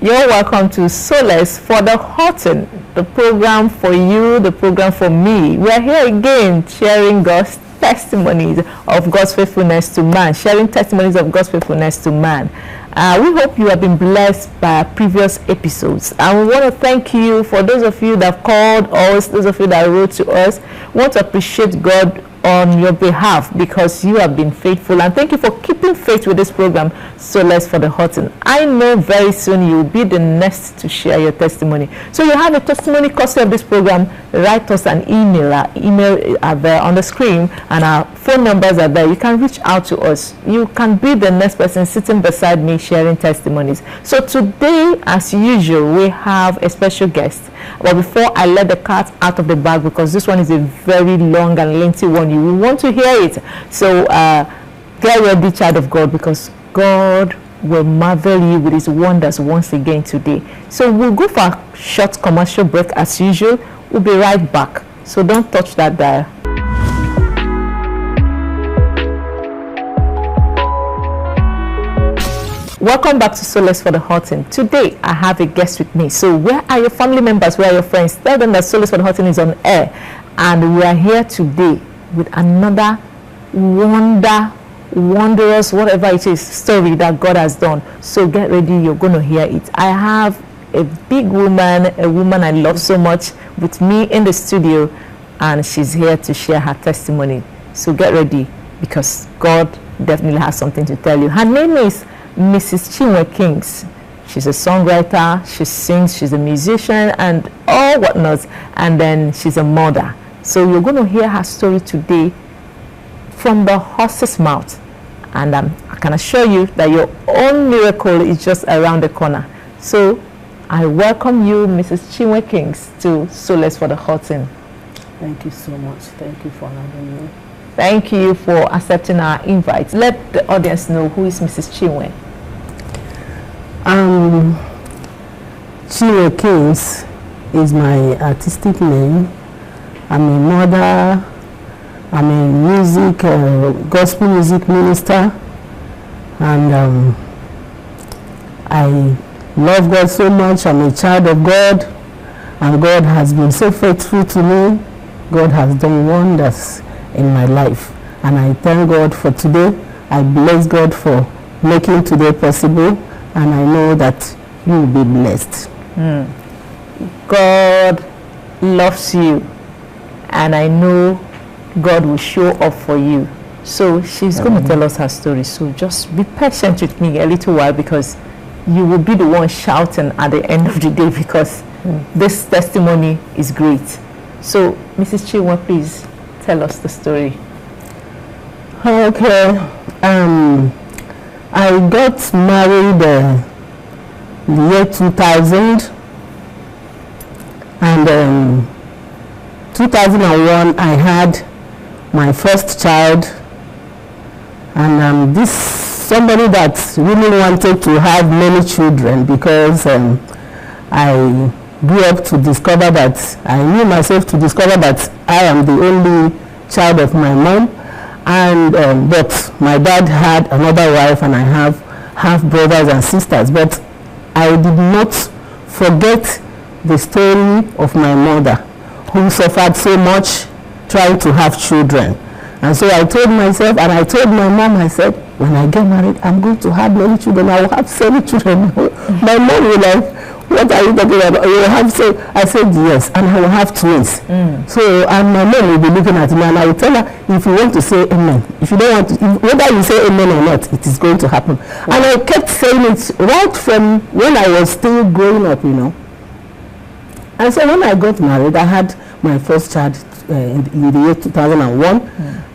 You're welcome to Solace for the Hurting, the program for you, the program for me. We're here again sharing God's testimonies of God's faithfulness to man, sharing testimonies of God's faithfulness to man. We hope you have been blessed by our previous episodes. And we want to thank you for those of you that have called us, those of you that wrote to us. We want to appreciate God on your behalf because you have been faithful, and thank you for keeping faith with this program, Solace for the Hurting. I know very soon you will be the next to share your testimony. So you have a testimony courtesy of this program. Write us an email. Our email are there on the screen, and our phone numbers are there. You can reach out to us. You can be the next person sitting beside me sharing testimonies. So today, as usual, we have a special guest. But before I let the cat out of the bag, because this one is a very long and lengthy one, you will want to hear it. So get ready, child of God, because God will marvel you with his wonders once again today. So we'll go for a short commercial break as usual. We'll be right back. So don't touch that dial. Welcome back to Solace for the Hurting. Today, I have a guest with me. So where are your family members? Where are your friends? Tell them that Solace for the Hurting is on air. And we are here today with another wondrous, whatever it is, story that God has done. So get ready. You're going to hear it. I have a big woman, a woman I love so much, with me in the studio. And she's here to share her testimony. So get ready, because God definitely has something to tell you. Her name is Mrs. Chinwe Kings. She's a songwriter, she sings, she's a musician, and all whatnot. And then she's a mother. So you're going to hear her story today from the horse's mouth. And I can assure you that your own miracle is just around the corner. So I welcome you, Mrs. Chinwe Kings, to Solace for the Hurting. Thank you so much. Thank you for having me. Thank you for accepting our invite. Let the audience know, who is Mrs. Chinwe? Chinwe Kings is my artistic name. I'm a mother. I'm a gospel music minister, and I love God so much. I'm a child of God, and God has been so faithful to me. God has done wonders in my life, and I thank God for today. I bless God for making today possible, and I know that you will be blessed. God loves you, and I know God will show up for you. So she's going to tell us her story. So just be patient with me a little while, because you will be the one shouting at the end of the day, because this testimony is great. So Mrs. Chinwe, please tell us the story. Okay. I got married in the year 2000, and 2001 I had my first child, and this somebody that really wanted to have many children, because I grew up to discover that I knew myself to discover that I am the only child of my mom, and but my dad had another wife, and I have half brothers and sisters. But I did not forget the story of my mother, who suffered so much trying to have children. And so I told myself, and I told my mom, I said, when I get married, I'm going to have many children. I will have 7 children. My mom will like, what are you talking about? You will have, so I said yes, and I will have twins. So, and my mom will be looking at me, and I will tell her, if you want to say amen, if you don't want to, whether you say amen or not, it is going to happen. And I kept saying it right from when I was still growing up, you know. And so when I got married, I had my first child in the year 2001,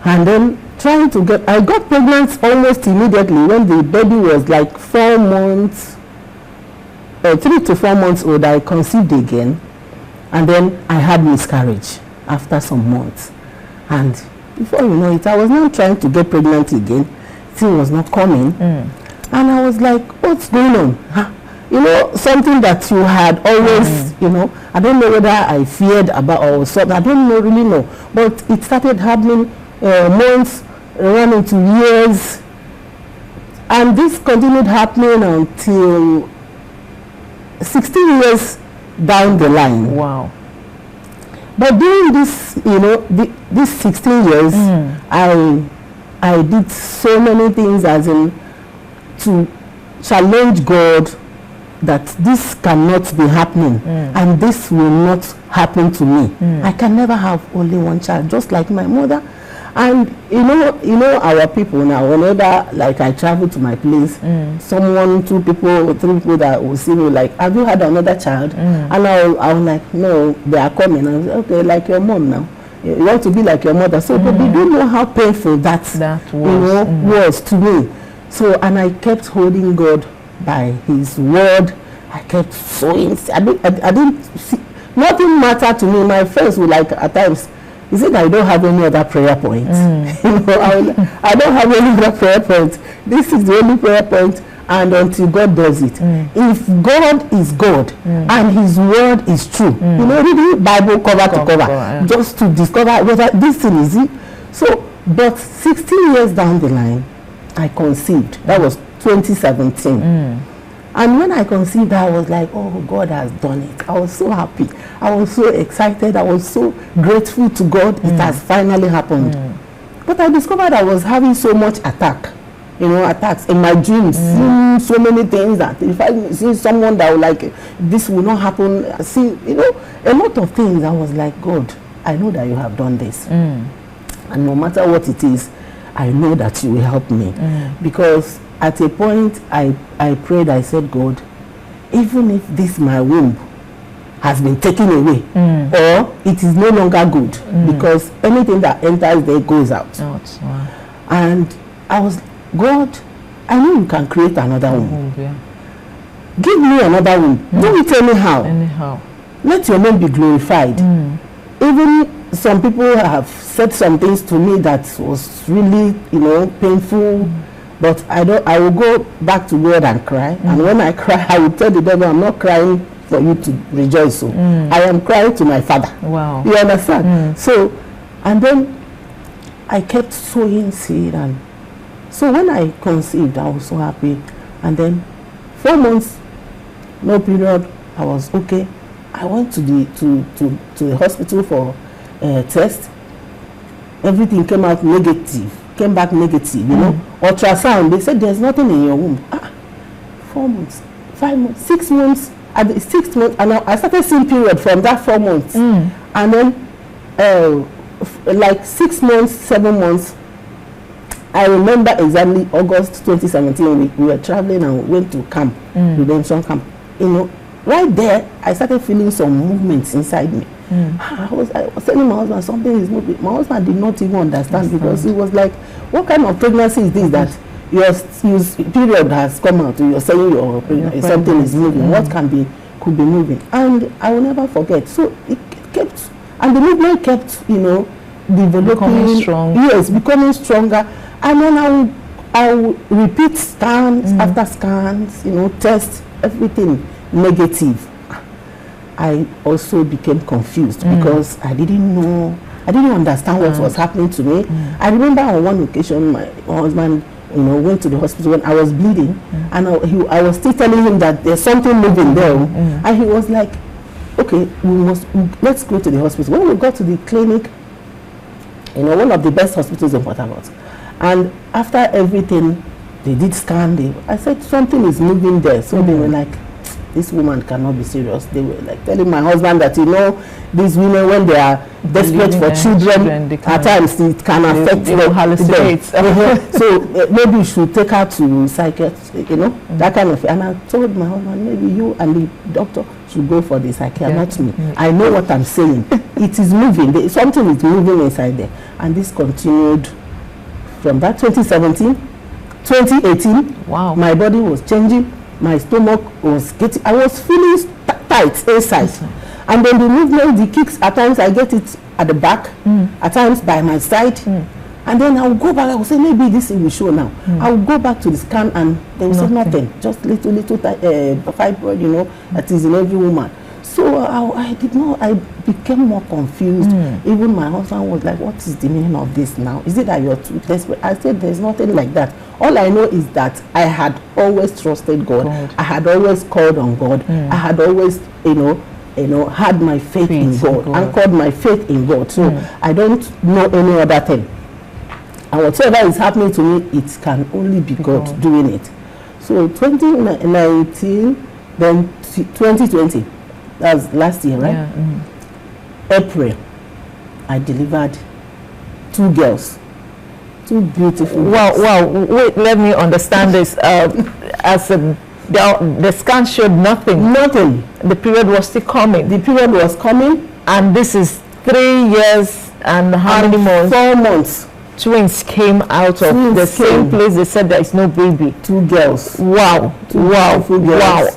and then trying to get, I got pregnant almost immediately when the baby was like 4 months, 3 to 4 months old. I conceived again, and then I had miscarriage after some months. And before you know it, I was not trying to get pregnant again. Thing was not coming, and I was like, what's going on? You know, something that you had always, you know, I don't know whether I feared about or something, I don't really know. But it started happening months, ran into years, and this continued happening until 16 years down the line. Wow. But during this, this 16 years, I did so many things, as in to challenge God that this cannot be happening, and this will not happen to me. I can never have only one child, just like my mother. And you know our people now, whenever like I travel to my place, someone, 2 people or 3 people that will see me like, have you had another child? And I'll like, no, they are coming. I was like, okay, like your mom now. You want to be like your mother. So but you don't know how painful that was, was to me. So, and I kept holding God by his word. I kept sowing. I didn't see, nothing mattered to me. My friends were like, at times, is it that I don't have any other prayer point? I don't have any other prayer point. This is the only prayer point, and until God does it. If God is God and his word is true, reading Bible cover to cover, just to discover whether this thing is it. So, but 16 years down the line, I conceived. That was 2017. And when I conceived, I was like, oh, God has done it. I was so happy. I was so excited. I was so grateful to God. It has finally happened. But I discovered I was having so much attacks in my dreams, seeing so many things that if I see someone that would like, this will not happen. See, a lot of things. I was like, God, I know that you have done this. And no matter what it is, I know that you will help me. Because at a point, I prayed, I said, God, even if this my womb has been taken away, or it is no longer good, because anything that enters there goes out. Wow. And I was, God, I know you can create another womb. Give me another womb. Do it anyhow. Let your name be glorified. Even some people have said some things to me that was really, painful. But I will go back to God and cry. And when I cry, I will tell the devil, I'm not crying for you to rejoice. So I am crying to my Father. Wow. You understand? So, and then I kept sowing seed. And so when I conceived, I was so happy. And then 4 months, no period, I was okay. I went to the hospital for a test. Everything came out negative. Came back negative, ultrasound, they said there's nothing in your womb. 4 months, 5 months, 6 months. At the 6th month, and I started seeing period from that 4 months. And then like 6 months, 7 months, I remember exactly August 2017, we were traveling and we went to camp, redemption camp. Right there, I started feeling some movements inside me. I was telling my husband something is moving. My husband did not even understand, because he was like, what kind of pregnancy is this that your period has come out, you're saying your something is moving? What could be moving? And I will never forget. So it kept, and the movement kept, developing, becoming strong. Yes, becoming stronger. And then I will repeat scans after scans, test everything negative. I also became confused because I didn't understand what was happening to me. I remember on one occasion, my husband, went to the hospital when I was bleeding, and I was still telling him that there's something moving there, and he was like, okay, let's go to the hospital. When we got to the clinic, one of the best hospitals in Port Harcourt, and after everything, they did scan. I said something is moving there, so they were like, this woman cannot be serious. They were like telling my husband that, these women, when they are desperate for children, at times it can affect them. So maybe you should take her to psychiatrist, that kind of thing. And I told my husband, maybe you and the doctor should go for the psychiatrist, not me. I know what I'm saying. It is moving. Something is moving inside there. And this continued from that 2017, 2018. Wow. My body was changing. My stomach was getting, I was feeling tight inside. And then the movement, the kicks, at times I get it at the back, at times by my side. And then I will go back, I will say, maybe this will show now. I will go back to the scan and they will say nothing. Just little fibroid, that is in every woman. So So I became more confused. Even my husband was like, what is the meaning of this now? Is it that you're too desperate? I said, there's nothing like that. All I know is that I had always trusted God. I had always called on God. I had always, had my faith in God, anchored my faith in God. So I don't know any other thing. And whatever is happening to me, it can only be God doing it. So 2019, then 2020, that was last year, right? Yeah. April, I delivered 2 girls, 2 beautiful girls. Wow. Wait, let me understand this. The scan showed nothing. Nothing. The period was still coming. The period was coming. And this is 3 years and how many months? 4 months. Twins came out of the same place. They said there is no baby. 2 girls. Wow. Wow.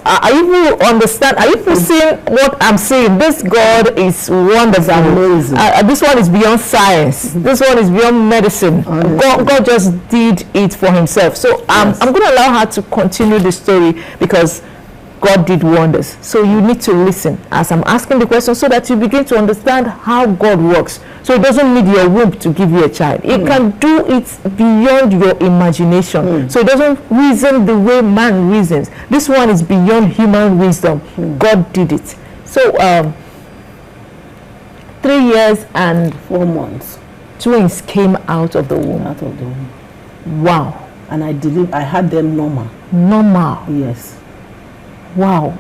Are you understand? Are you seeing what I'm saying? This God is wonderful. Amazing. This one is beyond science. This one is beyond medicine. God just did it for himself. So I'm going to allow her to continue the story because God did wonders. So you need to listen as I'm asking the question so that you begin to understand how God works. So it doesn't need your womb to give you a child. It can do it beyond your imagination. So it doesn't reason the way man reasons. This one is beyond human wisdom. God did it. So 3 years and 4 months. Twins came out of the womb. Wow. And I had them normal. Normal. Yes. Wow.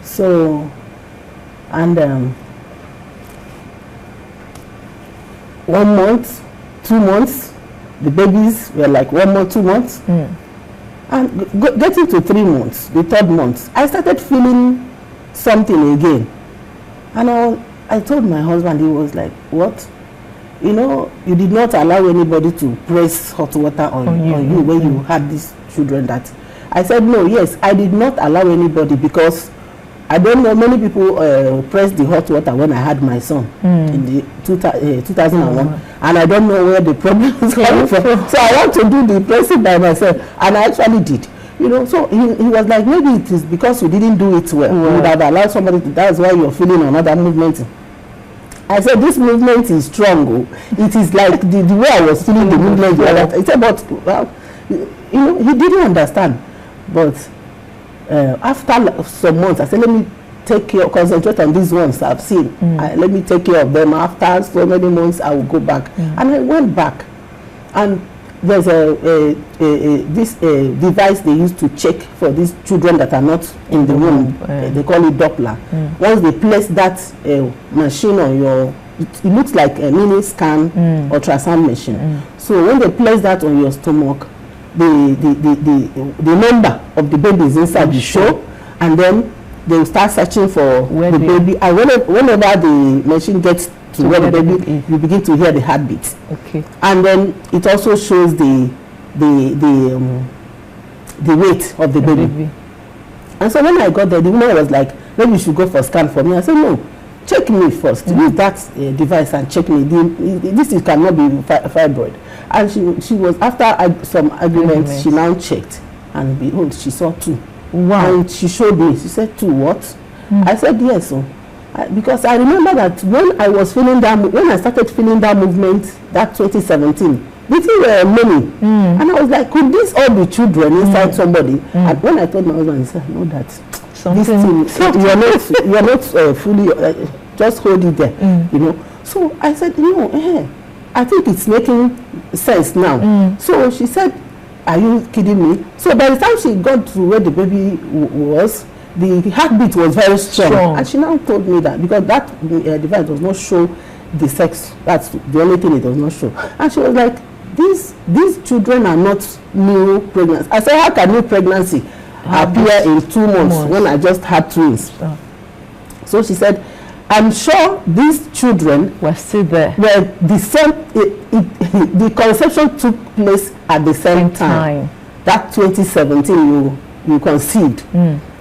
So, and 1 month, 2 months, the babies were like 1 month, 2 months. And getting to 3 months, the 3rd month, I started feeling something again. And I told my husband, he was like, what? You did not allow anybody to press hot water on you when you had these children that... I said, no, yes, I did not allow anybody because I don't know, many people pressed the hot water when I had my son in the 2001, and I don't know where the problem is coming from. So I want to do the pressing by myself, and I actually did. So he was like, maybe it is because you didn't do it well. You would have allowed somebody to, that's why you're feeling another movement. I said, this movement is strong. It is like the way I was feeling the movement. I said, but, well, he didn't understand. But after some months, I said, let me concentrate on these ones I've seen. Let me take care of them. After so many months, I will go back. And I went back. And there's this device they use to check for these children that are not in the womb. They call it Doppler. Once they place that machine on your, it looks like a mini scan ultrasound machine. So when they place that on your stomach, the number of the babies inside the show, and then they will start searching for the baby. And whenever the machine gets to where the baby is, you begin to hear the heartbeat. Okay. And then it also shows the weight of the baby. And so when I got there, the woman was like, maybe you should go for a scan for me. I said, no, check me first. Use that device and check me. This cannot be fibroid. And she was, after some arguments, she now checked, and behold, she saw 2. Wow. And she showed me. She said, 2 what? I said, yes. Because I remember that when I was feeling that, when I started feeling that movement, that 2017, the thing were many. And I was like, could this all be children inside somebody? And when I told my husband, he said, no, that this thing, you're not fully, just hold it there, So I said, no, I think it's making sense now. So she said, are you kidding me? So by the time she got to where the baby was, the heartbeat was very strong. And she now told me that because that device does not show the sex. That's the only thing it does not show. And she was like, these children are not new pregnancy. I said, how can new pregnancy appear in 2 months when I just had twins? So she said, I'm sure these children were still there. Were the same. The conception took place at the same time. That 2017 you conceived,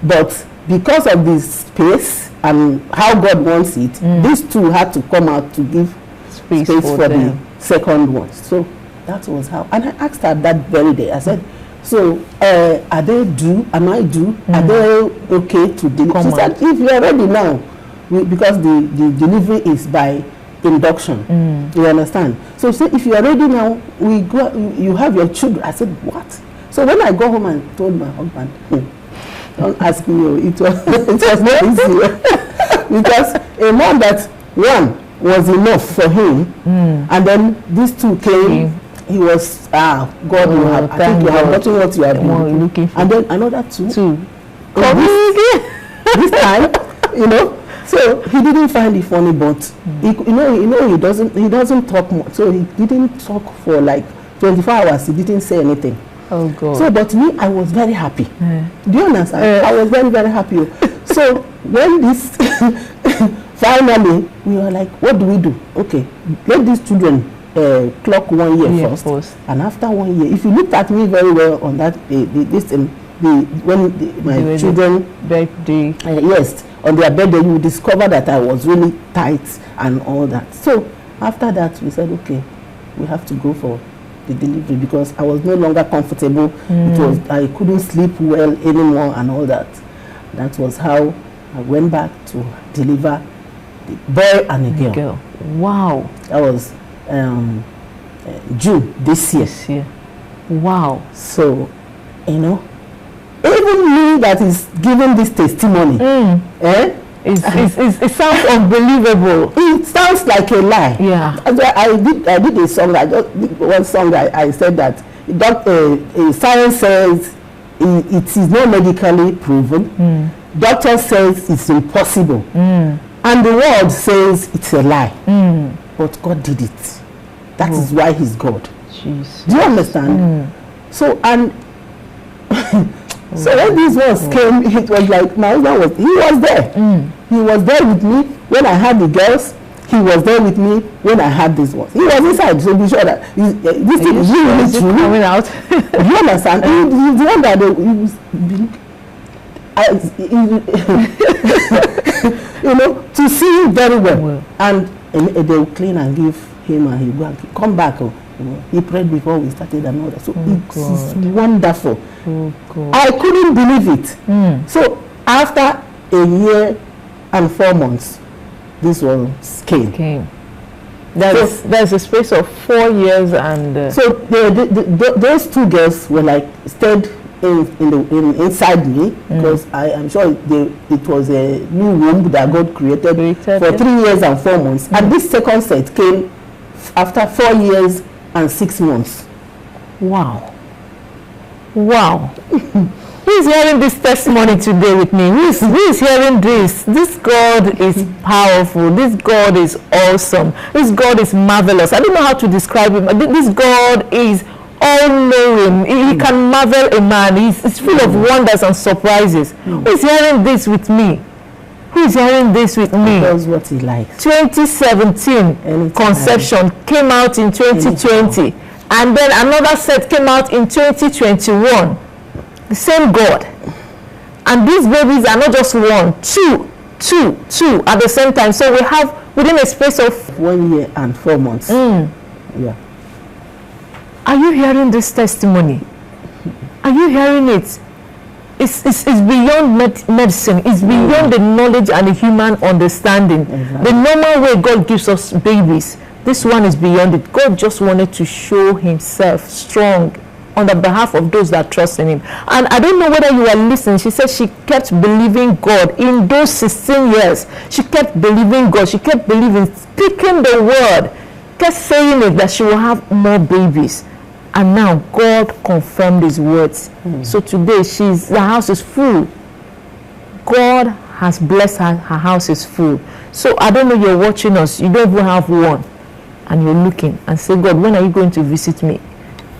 but because of the space and how God wants it, these 2 had to come out to give space for the second one. So that was how. And I asked her that very day. I said, So are they due? Am I due? Are they okay to deliver? She said, if you are ready now, because the delivery is by induction. You understand? So she said, if you are ready now, we go. You have your children. I said, what? So when I go home and told my husband, don't ask me, it was not easy. Because a man that one was enough for him, and then these two came. He was God. I think you have gotten what you have been looking for. And then another two. This time, So he didn't find it funny, but he doesn't talk much. So he didn't talk for like 24 hours. He didn't say anything. Oh God. So, but me, I was very happy. Do you understand? I was very, very happy. So when this finally, we were like, what do we do? Okay, let these children clock 1 year first. And after 1 year, if you looked at me very well on that my children birthday, yes, on their birthday, you will discover that I was really tight and all that. So after that, we said, okay, we have to go for the delivery because I was no longer comfortable. I couldn't sleep well anymore and all that. That was how I went back to deliver the boy and a girl. Wow. That was June this year. Wow. So, even me that is giving this testimony, it sounds unbelievable. It sounds like a lie. Yeah. I did a song. I just did one song. I said that science says it is not medically proven. Doctor says it's impossible, and the world says it's a lie. But God did it. That is why He's God. Jesus. Do you understand? So and. So when these ones came, it was like my husband he was there. He was there with me when I had the girls. He was there with me when I had these ones. He was inside, so be sure that this thing is really true. Coming out. You understand? He's the one that to see him very well. And they will clean and give him, and he will come back. He prayed before we started and all that. So it's wonderful. I couldn't believe it. So after a year and 4 months, this one came. There's a space of 4 years and so those two girls were like stayed inside me because I am sure it was a new womb that God created for 3 years and 4 months. And this second set came after 4 years and 6 months. Wow. Who is hearing this testimony today with me? Who is hearing this? This God is powerful. This God is awesome. This God is marvelous. I don't know how to describe him. This God is all-knowing. He can marvel a man. He's full of wonders and surprises. Who is hearing this with me? Who is hearing this with me? He does what he likes. 2017 conception came out in 2020. And then another set came out in 2021. The same God. And these babies are not just one, two at the same time. So we have within a space of 1 year and 4 months. Yeah. Are you hearing this testimony? Are you hearing it? It's beyond medicine. It's beyond the knowledge and the human understanding. Exactly. The normal way God gives us babies, this one is beyond it. God just wanted to show himself strong on the behalf of those that trust in him. And I don't know whether you are listening. She said she kept believing God in those 16 years. She kept believing God. She kept believing, speaking the word, kept saying it that she will have more babies. And now God confirmed his words. So today her house is full. God has blessed her. Her house is full. So I don't know, you're watching us. You don't even have one. And you're looking and say, God, when are you going to visit me?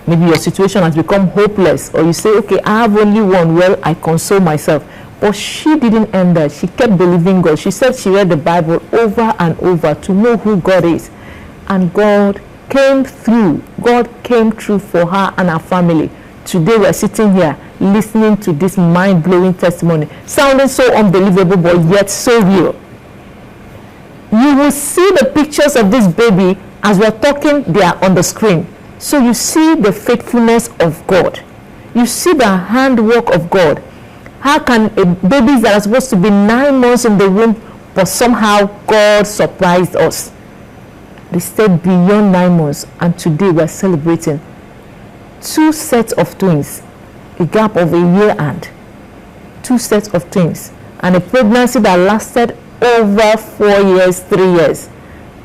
Maybe your situation has become hopeless. Or you say, okay, I have only one. Well, I console myself. But she didn't end that. She kept believing God. She said she read the Bible over and over to know who God is. And God came through. God came through for her and her family. Today we're sitting here listening to this mind-blowing testimony, sounding so unbelievable but yet so real. You will see the pictures of this baby as we're talking. They are on the screen. So you see the faithfulness of God. You see the handwork of God. How can babies that are supposed to be 9 months in the womb, but somehow God surprised us? They stayed beyond 9 months, and today we're celebrating 2 sets of twins, a gap of a year and 2 sets of twins, and a pregnancy that lasted over 4 years, 3 years.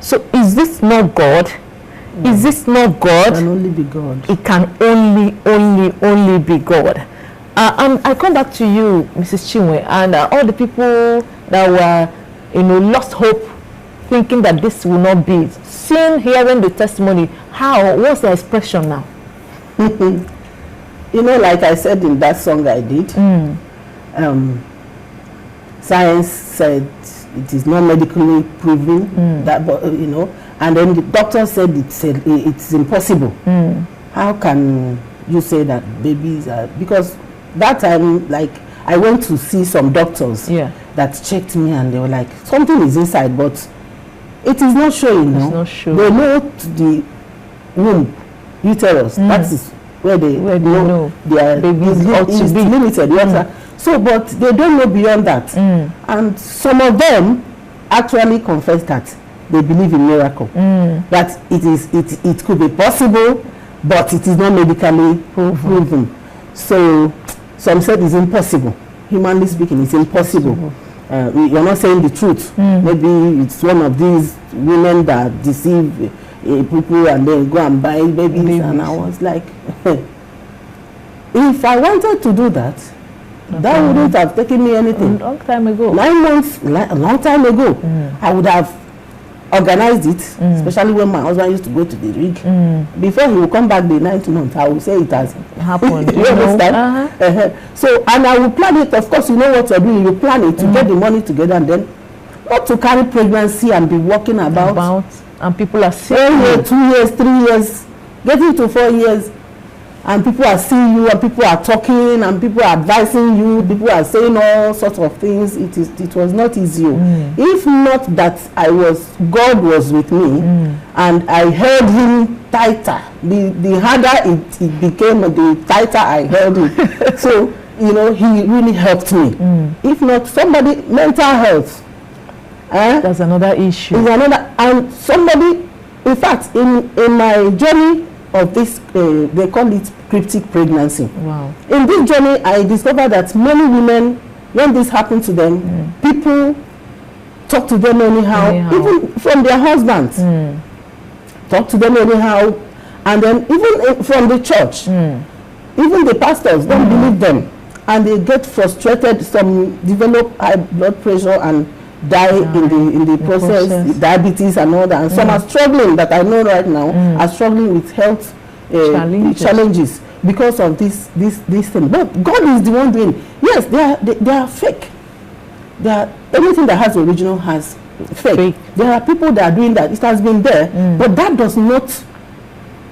So is this not God? Is this not God? It can only be God. It can only be God. I come back to you, Mrs. Chinwe, and all the people that were, lost hope, thinking that this will not be. Seeing, hearing the testimony, what's the expression now? Like I said in that song I did, science said it is not medically proven that, and then the doctor said it's impossible. How can you say that babies are, because that time, like, I went to see some doctors that checked me, and they were like, something is inside, but it is not showing. It's not showing. They know the womb, uterus, that is where they know their babies is limited. So, but they don't know beyond that. And some of them actually confess that they believe in miracle, that it could be possible, but it is not medically proven. So some said it's impossible. Humanly speaking, it's impossible. You're not saying the truth. Maybe it's one of these women that deceive people and then go and buy babies. And I was like, if I wanted to do that, that wouldn't have taken me anything. A long time ago. 9 months, a long time ago. I would have organized it, especially when my husband used to go to the rig. Before he would come back the 9th month, I would say it has happened. You understand? So, and I will plan it. Of course, you know what you're doing. You plan it to get the money together, and then not to carry pregnancy and be walking about. And people are saying 1 year, 2 years, 3 years, getting to 4 years. And people are seeing you, and people are talking, and people are advising you, people are saying all sorts of things. It was not easy. If not that God was with me, and I held him tighter, the harder it became, the tighter I held him. So, he really helped me. If not, somebody, mental health. That's another issue. And somebody, in fact, in my journey of this, they call it cryptic pregnancy. Wow. In this journey, I discovered that many women, when this happened to them, people talk to them anyhow, even from their husbands. Talk to them anyhow, and then even from the church, even the pastors don't believe them, and they get frustrated. Some develop high blood pressure and die in the process, diabetes and all that, and some are struggling, that I know right now, are struggling with health challenges because of this thing. But God is the one doing. Yes, they are fake. Anything that has original has fake. There are people that are doing that. It has been there, but that does not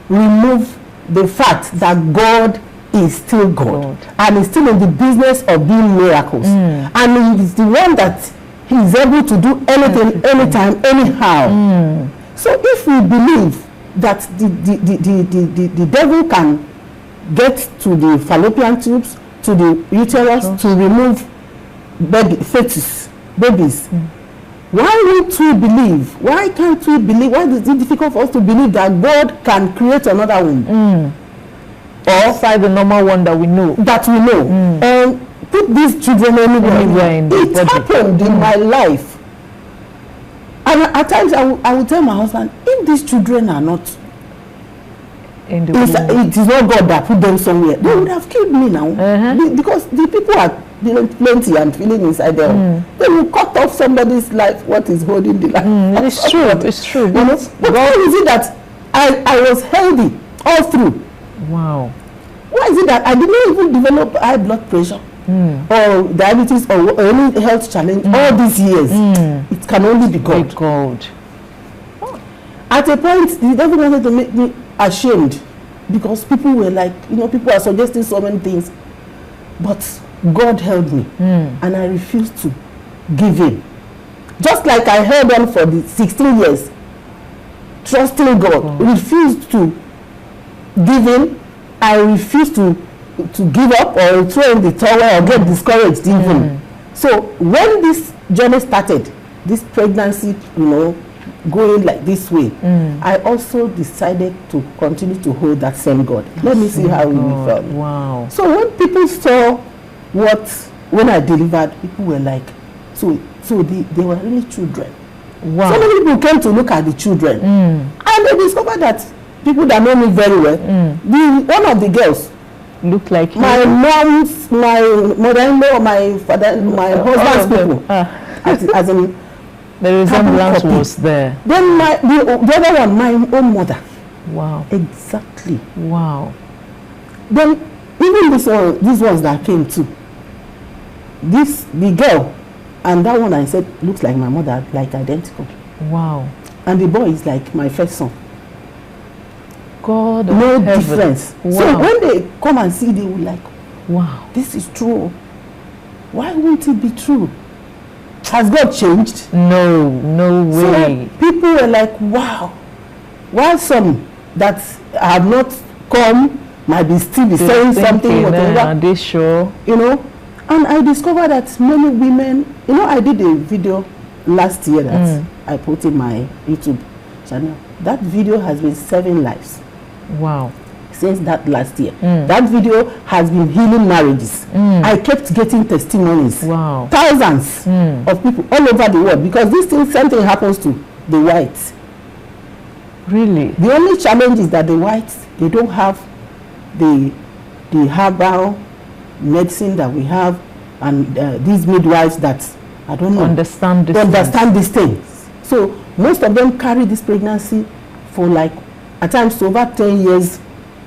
remove the fact that God is still God, and is still in the business of doing miracles, and He is the one that He is able to do anything, anytime, anyhow. So if we believe that the devil can get to the fallopian tubes, to the uterus, to remove babies, why won't we believe? Why can't we believe? Why is it difficult for us to believe that God can create another womb? Or outside the normal one that we know. And put these children anywhere in the body. Happened in my life. And at times I will tell my husband, if these children are not in the it is not God that put them somewhere, they would have killed me now. Because the people are plenty and feeling inside them. They will cut off somebody's life. What is holding the life? It's true. It's true. But why is it that I was healthy all through? Wow. Why is it that I did not even develop high blood pressure or diabetes or any health challenge all these years? It can only be God. At a point, the devil wanted to make me ashamed, because people were like, people are suggesting so many things, but God held me, and I refused to give in. Just like I held on for the 16 years, trusting God, refused to give in. I refused to to give up or throw in the towel or get discouraged even. So when this journey started, this pregnancy, you know, going like this way, I also decided to continue to hold that same God. Let me see how we felt. Wow. So when people saw when I delivered, people were like, so they were really children. Wow. So many people came to look at the children, and they discovered that people that know me very well, one of the girls look like my mom's, my mother-in-law, my father, my husband's people. As in, the resemblance was there. Then the other one, my own mother. Wow. Exactly. Wow. Then even these ones that came too. The girl and that one I said looks like my mother, like identical. Wow. And the boy is like my first son. God, no difference. Wow. So when they come and see, they will like, wow, this is true. Why won't it be true? Has God changed? No, no way. So people were like, wow. While some that have not come might be still be saying something, whatever. Are they sure? You know, and I discovered that many women, you know, I did a video last year that I put in my YouTube channel. That video has been saving lives. Wow. Since that last year. That video has been healing marriages. I kept getting testimonies. Wow. Thousands of people all over the world, because this thing, something happens to the whites. Really? The only challenge is that the whites, they don't have the herbal medicine that we have, and these midwives that, I don't know, understand these things. So most of them carry this pregnancy for like, at times over 10 years.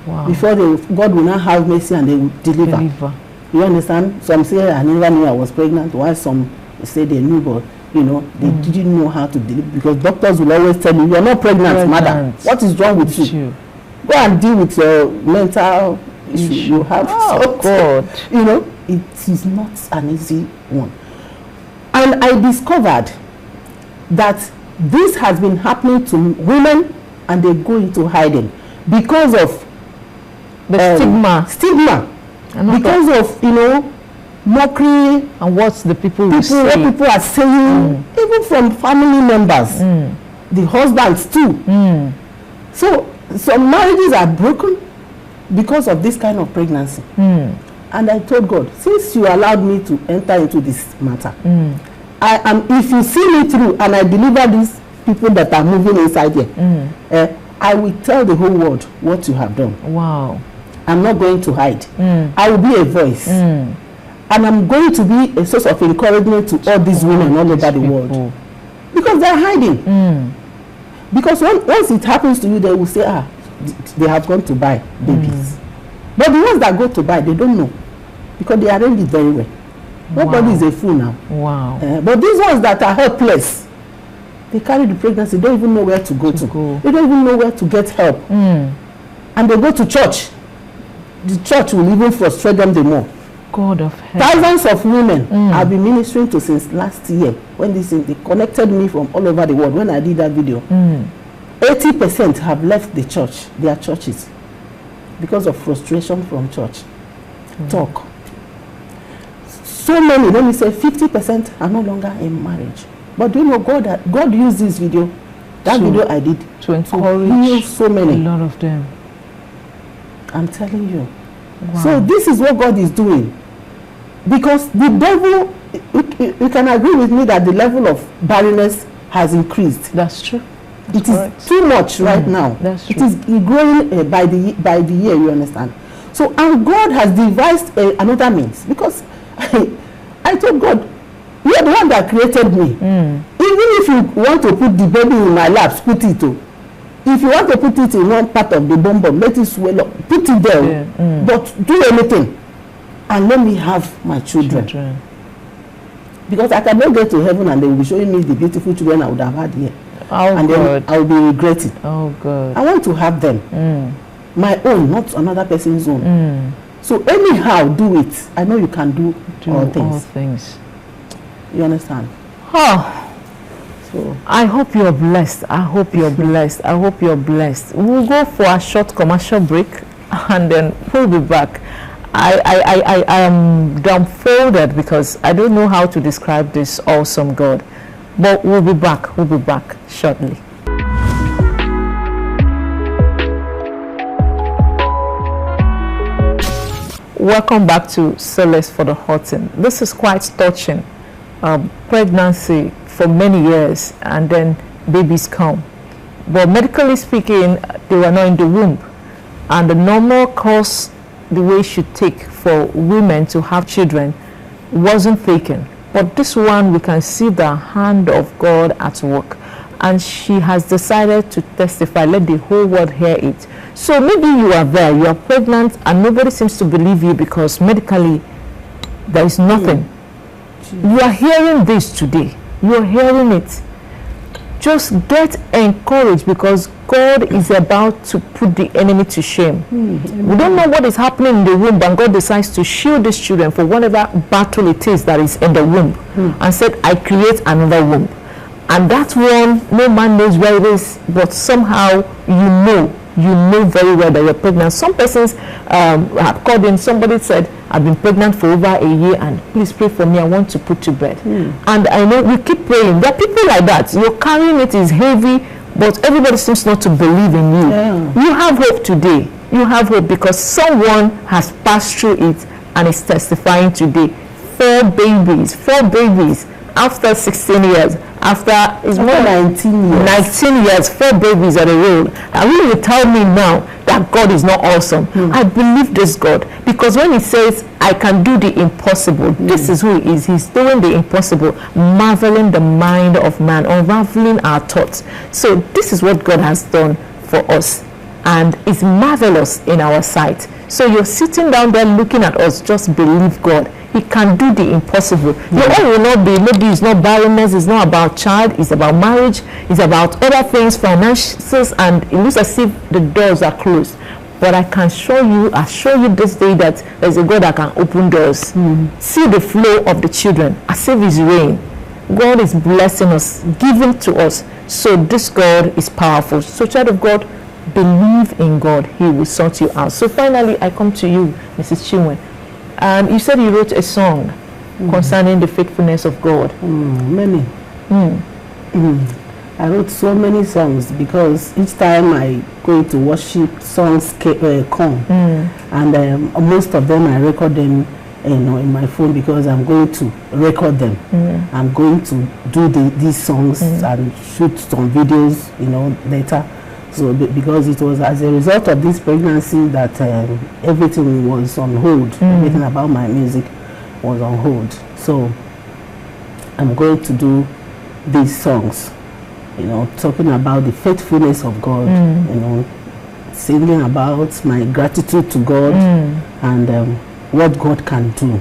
Wow. Before God will not have mercy and they will deliver. You understand? Some say I never knew I was pregnant, while some say they knew, but you know, they didn't know how to deliver, because doctors will always tell you, you're not pregnant, madam. What is wrong with you? Go and deal with your mental issue you have. Oh God. You know, it is not an easy one. And I discovered that this has been happening to women, and they go into hiding because of the stigma. Because of, you know, mockery and what the people what people are saying, even from family members, the husbands too. So some marriages are broken because of this kind of pregnancy. And I told God, since you allowed me to enter into this matter, if you see me through and I deliver these people that are moving inside here, I will tell the whole world what you have done. Wow. I'm not going to hide. I will be a voice. And I'm going to be a source of encouragement to all these women all over the world. Because they're hiding. Because once it happens to you, they will say, they have gone to buy babies. But the ones that go to buy, they don't know. Because they arrange it very well. Nobody is a fool now. Wow. But these ones that are helpless, they carry the pregnancy, they don't even know where to go to. They don't even know where to get help. And they go to church. The church will even frustrate them the more. God of heaven. Thousands of women I've been ministering to since last year. When they connected me from all over the world. When I did that video, 80% have left the church, their churches, because of frustration from church. Talk. So many, let me say 50% are no longer in marriage. But do you know, God used this video, that video I did, to encourage so many. A lot of them. I'm telling you. Wow. So this is what God is doing. Because the devil, you can agree with me that the level of barrenness has increased. That's true. It is too much right now. That's true. It is growing by the year, you understand. So, and God has devised another means. Because I told God, you are the one that created me. Even if you want to put the baby in my lap, put it to. If you want to put it in one part of the bum, let it swell up. Put it there. But do anything. And let me have my children. Because I cannot get to heaven and they will be showing me the beautiful children I would have had here. Oh, and God. Then I will be regretting. Oh, God. I want to have them. My own, not another person's own. So anyhow, do it. I know you can do all things. You understand? Oh. So I hope you're blessed. I hope you're blessed. I hope you're blessed. We'll go for a short commercial break and then we'll be back. I am dumbfounded because I don't know how to describe this awesome God. But we'll be back. We'll be back shortly. Welcome back to Solace for the Hurting. This is quite touching. Pregnancy for many years and then babies come. But medically speaking, they were not in the womb. And the normal course, the way it should take for women to have children wasn't taken. But this one, we can see the hand of God at work. And she has decided to testify. Let the whole world hear it. So maybe you are there, you are pregnant, and nobody seems to believe you because medically there is nothing. You are hearing this today. You are hearing it. Just get encouraged because God is about to put the enemy to shame. We don't know what is happening in the womb, but God decides to shield these children for whatever battle it is that is in the womb, and said, I create another womb. And that one, no man knows where it is, but somehow you know very well that you're pregnant. Some persons have called in, somebody said, I've been pregnant for over a year and please pray for me, I want to put to bed. And I know we keep praying. There are people like that. You're carrying it is heavy, but everybody seems not to believe in you. You have hope today. You have hope because someone has passed through it and is testifying today. 4 babies after 16 years. After it's more 19 years. 19 years, 4 babies on the road. And really will tell me now that God is not awesome. I believe this God because when he says, I can do the impossible, this is who he is. He's doing the impossible, marveling the mind of man, unraveling our thoughts. So this is what God has done for us. And it's marvelous in our sight. So you're sitting down there looking at us, just believe God. He can do the impossible. Your own will not be, maybe it's not barrenness, it's not about child, it's about marriage, it's about other things, finances, and it looks as if the doors are closed. But I can assure you this day that there's a God that can open doors. See the flow of the children, as if it's rain. God is blessing us, giving to us. So this God is powerful. So child of God, believe in God. He will sort you out. So finally, I come to you, Mrs. Chinwe. You said you wrote a song concerning the faithfulness of God. Many. I wrote so many songs because each time I go to worship, songs come. And most of them I record them in my phone because I'm going to record them. I'm going to do these songs and shoot some videos, later. So because it was as a result of this pregnancy that everything was on hold. Everything about my music was on hold. So I'm going to do these songs, talking about the faithfulness of God, singing about my gratitude to God and what God can do.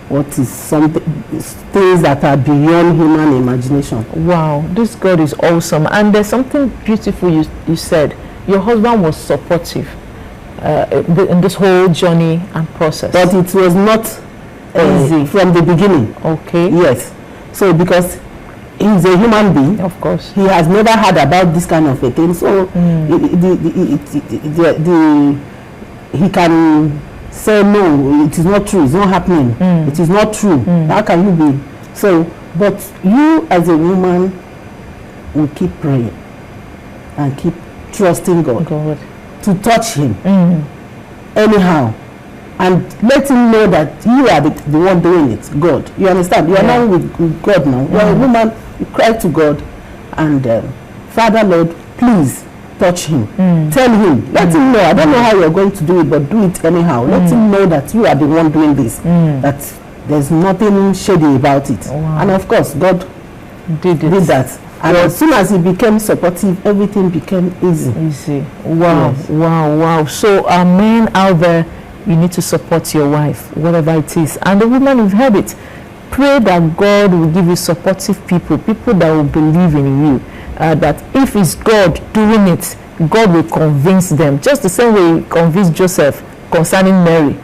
What is something, things that are beyond human imagination. Wow, this God is awesome. And there's something beautiful you said. Your husband was supportive in this whole journey and process. But it was not easy from the beginning. Okay. Yes. So because he's a human being. Of course. He has never heard about this kind of a thing. So he can say no, it is not true, it's not happening, it is not true. How can you be? So, but you as a woman will keep praying and keep trusting God to touch him anyhow, and let him know that you are the one doing it, God. You understand? You are not with God now. You are a woman, you cry to God and Father, Lord, please touch him. Tell him, let him know. I don't know how you're going to do it, but do it anyhow. Let him know that you are the one doing this, that there's nothing shady about it. And of course, God did that. And as soon as he became supportive, everything became easy. Wow, wow. So men out there, you need to support your wife, whatever it is. And the woman, you've heard it. Pray that God will give you supportive people that will believe in you. That if it's God doing it, God will convince them. Just the same way he convinced Joseph concerning Mary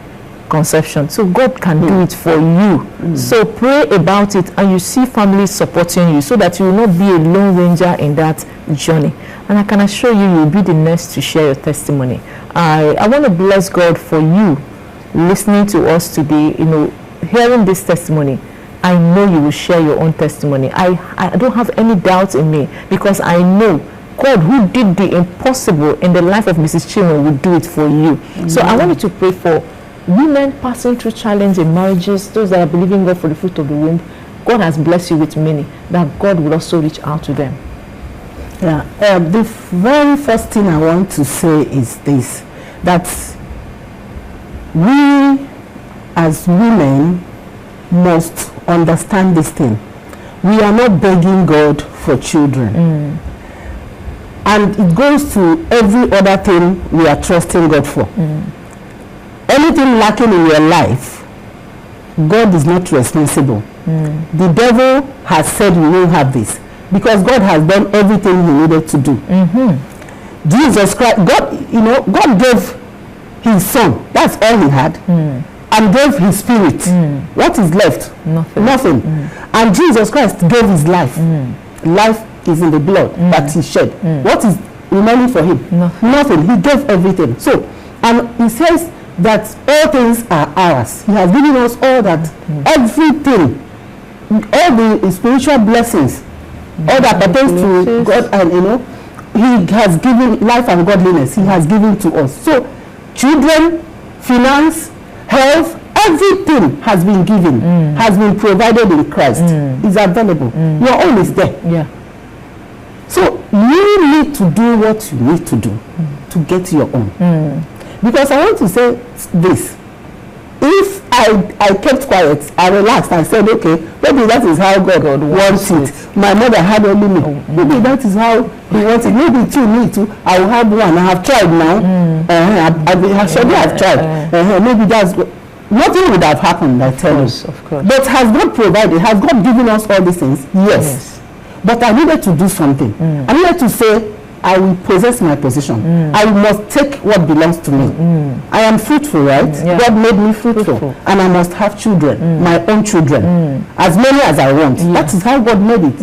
conception. So God can do it for you. So pray about it and you see families supporting you so that you will not be a lone ranger in that journey. And I can assure you, you'll be the next to share your testimony. I want to bless God for you listening to us today, hearing this testimony, I know you will share your own testimony. I don't have any doubt in me, because I know God, who did the impossible in the life of Mrs. Chinwe, will do it for you. So I wanted to pray for women passing through challenge in marriages, those that are believing God for the fruit of the womb. God has blessed you with many, that God will also reach out to them. Yeah, the very first thing I want to say is this, that we as women must understand this thing. We are not begging God for children. And it goes to every other thing we are trusting God for. Anything lacking in your life, God is not responsible. The devil has said you won't have this, because God has done everything he needed to do. Jesus Christ, God gave his son, that's all he had, and gave his spirit. What is left? Nothing. And Jesus Christ gave his life. Life is in the blood that he shed. What is remaining for him? Nothing. He gave everything. So, and he says that all things are ours. He has given us all that, everything, all the spiritual blessings, all that pertains to God, and he has given life and godliness. He has given to us. So, children, finance, health, everything has been given, has been provided in Christ. Is available. Your own is there. Yeah. So you need to do what you need to do to get your own. Because I want to say this. If I kept quiet, I relaxed, I said, okay, maybe that is how God wants it. My mother had only me. Maybe that is how he wants it. Maybe two, me too. I will have one. I have tried now. I've tried. Maybe that's good. Nothing would have happened, I tell you. Of course. But has God provided? Has God given us all these things? Yes. But I needed to do something. I needed to say, I will possess my position. I must take what belongs to me. I am fruitful, right? Yeah. God made me fruitful. And I must have children, my own children, as many as I want. Yeah. That is how God made it.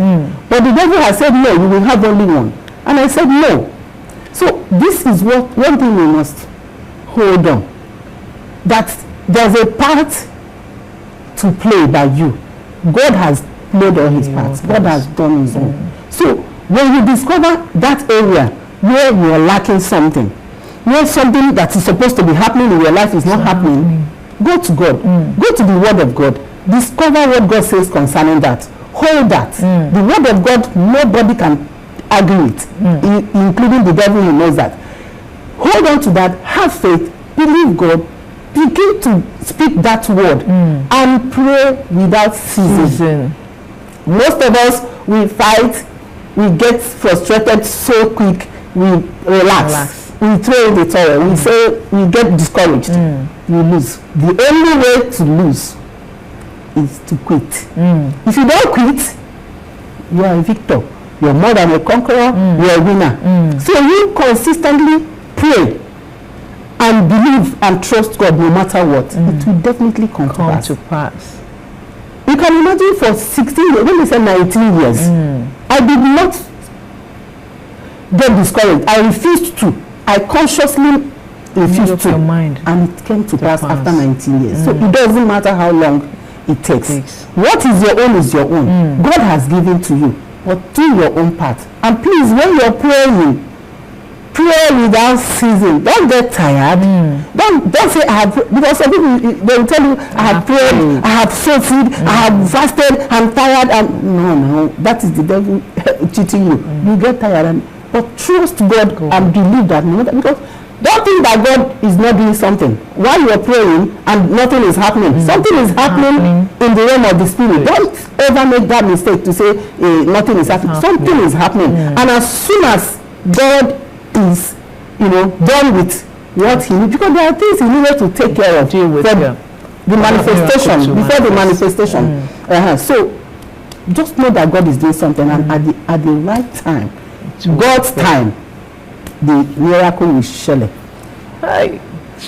But the devil has said, no, you will have only one. And I said, no. So this is one thing we must hold on. That there's a part to play by you. God has played all his parts. God has done his own. So when you discover that area where you are lacking something, where something that is supposed to be happening in your life is not happening, go to God. Go to the Word of God. Discover what God says concerning that. Hold that. The Word of God, nobody can argue it, including the devil. He knows that. Hold on to that. Have faith. Believe God. Begin to speak that word and pray without ceasing. Most of us, we fight, we get frustrated so quick, we relax. We throw in the towel, we say, we get discouraged, we lose. The only way to lose is to quit. If you don't quit, you are a victor. You're more than a conqueror, you're a winner. So you consistently pray and believe and trust God no matter what. It will definitely come to pass. You can imagine for 16 years, when we say 19 years, I did not get discouraged. I refused to. I consciously refused to. And it came to pass after 19 years. So it doesn't matter how long it takes. What is your own is your own. God has given to you. But do your own part. And please, when you're praying, pray without ceasing. Don't get tired. Don't say I have, because some people they will tell you I have prayed, I have sowed seed, I have fasted, I'm tired, and no, that is the devil cheating you. You get tired, but trust God and believe that, because don't think that God is not doing something while you are praying and nothing is happening. Something is happening in the realm of the spirit. Don't ever make that mistake to say nothing is happening. Something is happening, and as soon as God is done with what he needs, because there are things he needed to take care of for the manifestation, before the manifestation. So just know that God is doing something, and at the right time, God's time, the miracle will surely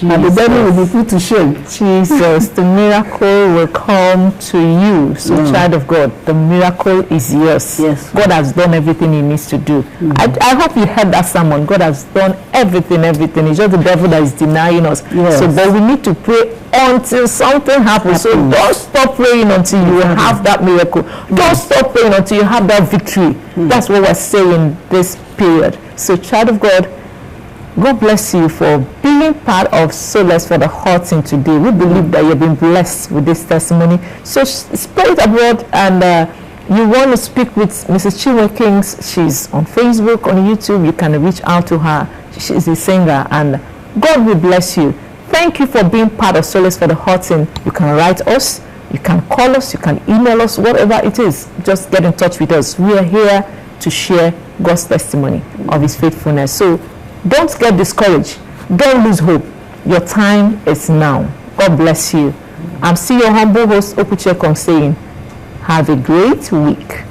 and the devil will be put to shame. Jesus, the miracle will come to you. So, child of God, the miracle is yours. Yes. God has done everything he needs to do. I hope you heard that sermon. God has done everything. It's just the devil that is denying us. Yes. So, but we need to pray until something happens. So don't stop praying until you have that miracle. Don't stop praying until you have that victory. That's what we're saying this period. So, child of God, God bless you for being part of Solace for the Hurting today. We believe that you've been blessed with this testimony. So spread it abroad, and you want to speak with Mrs. Chinwe Kings. She's on Facebook, on YouTube. You can reach out to her. She's a singer, and God will bless you. Thank you for being part of Solace for the Hurting. You can write us, you can call us, you can email us, whatever it is. Just get in touch with us. We are here to share God's testimony of his faithfulness. So don't get discouraged. Don't lose hope. Your time is now. God bless you. I'm still your humble host, Okuchekong, saying, have a great week.